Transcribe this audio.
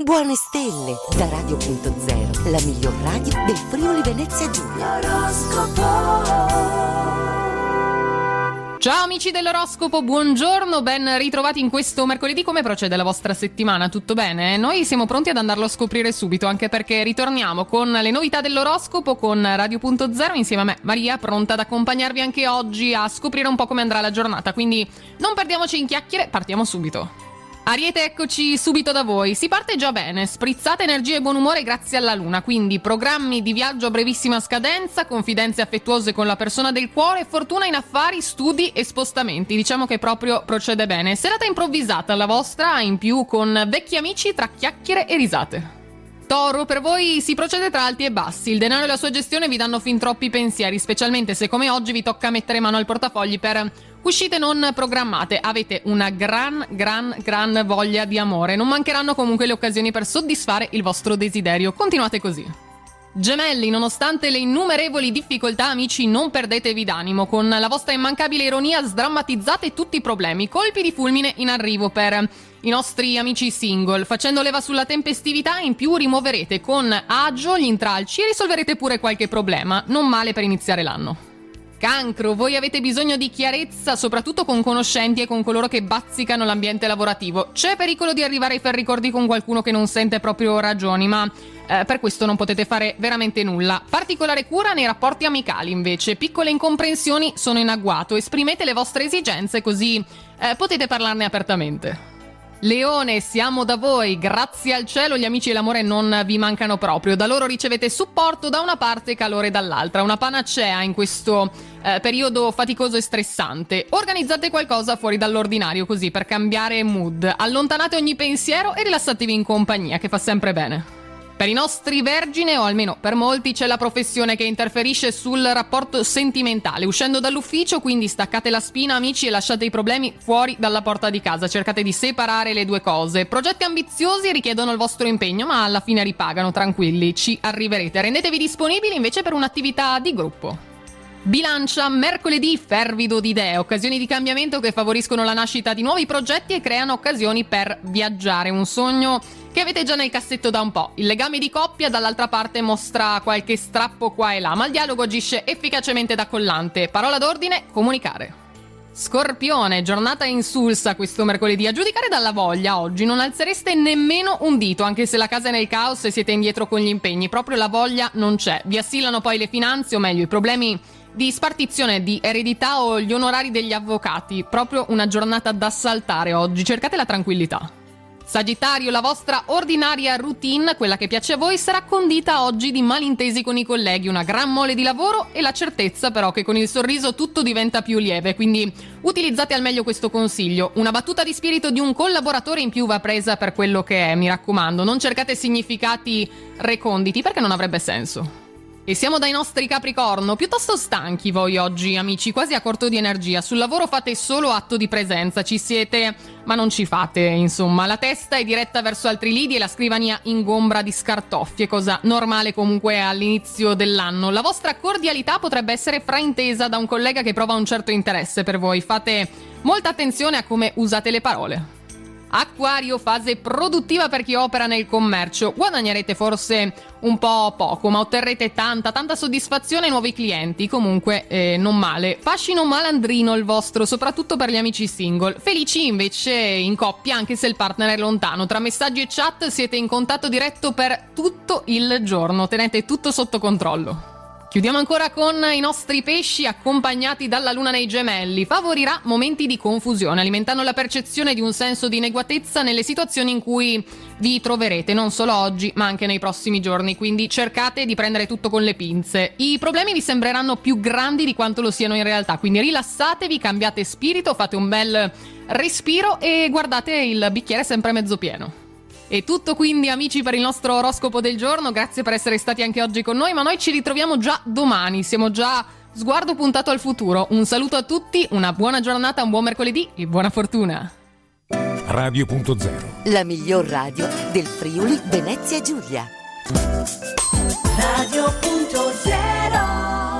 Buone stelle da Radio.0, la miglior radio del Friuli Venezia Giulia. Ciao amici dell'oroscopo, buongiorno, ben ritrovati in questo mercoledì. Come procede la vostra settimana? Tutto bene? Noi siamo pronti ad andarlo a scoprire subito, anche perché ritorniamo con le novità dell'oroscopo con Radio.0 insieme a me, Maria, pronta ad accompagnarvi anche oggi a scoprire un po' come andrà la giornata, quindi non perdiamoci in chiacchiere, partiamo subito. Ariete, eccoci subito da voi. Si parte già bene, sprizzate energie e buon umore grazie alla luna, quindi programmi di viaggio a brevissima scadenza, confidenze affettuose con la persona del cuore, fortuna in affari, studi e spostamenti. Diciamo che proprio procede bene. Serata improvvisata la vostra, in più con vecchi amici tra chiacchiere e risate. Toro, per voi si procede tra alti e bassi, il denaro e la sua gestione vi danno fin troppi pensieri, specialmente se come oggi vi tocca mettere mano al portafogli per uscite non programmate. Avete una gran voglia di amore, non mancheranno comunque le occasioni per soddisfare il vostro desiderio, continuate così. Gemelli, nonostante le innumerevoli difficoltà, amici, non perdetevi d'animo. Con la vostra immancabile ironia sdrammatizzate tutti i problemi. Colpi di fulmine in arrivo per i nostri amici single. Facendo leva sulla tempestività, in più rimuoverete con agio gli intralci e risolverete pure qualche problema. Non male per iniziare l'anno. Cancro, voi avete bisogno di chiarezza, soprattutto con conoscenti e con coloro che bazzicano l'ambiente lavorativo. C'è pericolo di arrivare ai ferri corti con qualcuno che non sente proprio ragioni, ma per questo non potete fare veramente nulla. Particolare cura nei rapporti amicali, invece. Piccole incomprensioni sono in agguato. Esprimete le vostre esigenze, così potete parlarne apertamente. Leone, siamo da voi, grazie al cielo gli amici e l'amore non vi mancano proprio, da loro ricevete supporto da una parte e calore dall'altra, una panacea in questo periodo faticoso e stressante. Organizzate qualcosa fuori dall'ordinario così per cambiare mood, allontanate ogni pensiero e rilassatevi in compagnia che fa sempre bene. Per i nostri vergine, o almeno per molti, c'è la professione che interferisce sul rapporto sentimentale. Uscendo dall'ufficio, quindi staccate la spina, amici, e lasciate i problemi fuori dalla porta di casa. Cercate di separare le due cose. Progetti ambiziosi richiedono il vostro impegno, ma alla fine ripagano, tranquilli, ci arriverete. Rendetevi disponibili invece per un'attività di gruppo. Bilancia, mercoledì fervido di idee, occasioni di cambiamento che favoriscono la nascita di nuovi progetti e creano occasioni per viaggiare, un sogno che avete già nel cassetto da un po'. Il legame di coppia dall'altra parte mostra qualche strappo qua e là, ma il dialogo agisce efficacemente da collante. Parola d'ordine, comunicare. Scorpione, giornata insulsa questo mercoledì. A giudicare dalla voglia, oggi non alzereste nemmeno un dito, anche se la casa è nel caos e siete indietro con gli impegni. Proprio la voglia non c'è. Vi assillano poi le finanze, o meglio i problemi di spartizione, di eredità o gli onorari degli avvocati. Proprio una giornata da saltare oggi. Cercate la tranquillità. Sagittario, la vostra ordinaria routine, quella che piace a voi, sarà condita oggi di malintesi con i colleghi, una gran mole di lavoro e la certezza però che con il sorriso tutto diventa più lieve, quindi utilizzate al meglio questo consiglio. Una battuta di spirito di un collaboratore in più va presa per quello che è, mi raccomando, non cercate significati reconditi perché non avrebbe senso. E siamo dai nostri Capricorno, piuttosto stanchi voi oggi, amici, quasi a corto di energia. Sul lavoro fate solo atto di presenza, ci siete, ma non ci fate, insomma. La testa è diretta verso altri lidi e la scrivania ingombra di scartoffie, cosa normale comunque all'inizio dell'anno. La vostra cordialità potrebbe essere fraintesa da un collega che prova un certo interesse per voi. Fate molta attenzione a come usate le parole. Acquario, fase produttiva per chi opera nel commercio. Guadagnerete forse un po' poco, ma otterrete tanta soddisfazione ai nuovi clienti. Comunque non male. Fascino malandrino il vostro, soprattutto per gli amici single. Felici invece in coppia, anche se il partner è lontano. Tra messaggi e chat siete in contatto diretto per tutto il giorno. Tenete tutto sotto controllo. Chiudiamo ancora con i nostri pesci, accompagnati dalla luna nei gemelli. Favorirà momenti di confusione, alimentando la percezione di un senso di inadeguatezza nelle situazioni in cui vi troverete, non solo oggi, ma anche nei prossimi giorni. Quindi cercate di prendere tutto con le pinze. I problemi vi sembreranno più grandi di quanto lo siano in realtà, quindi rilassatevi, cambiate spirito, fate un bel respiro e guardate il bicchiere sempre mezzo pieno. E tutto quindi, amici, per il nostro oroscopo del giorno. Grazie per essere stati anche oggi con noi, ma noi ci ritroviamo già domani. Siamo già sguardo puntato al futuro. Un saluto a tutti, una buona giornata, un buon mercoledì e buona fortuna. Radio.0, la miglior radio del Friuli Venezia Giulia. Radio.0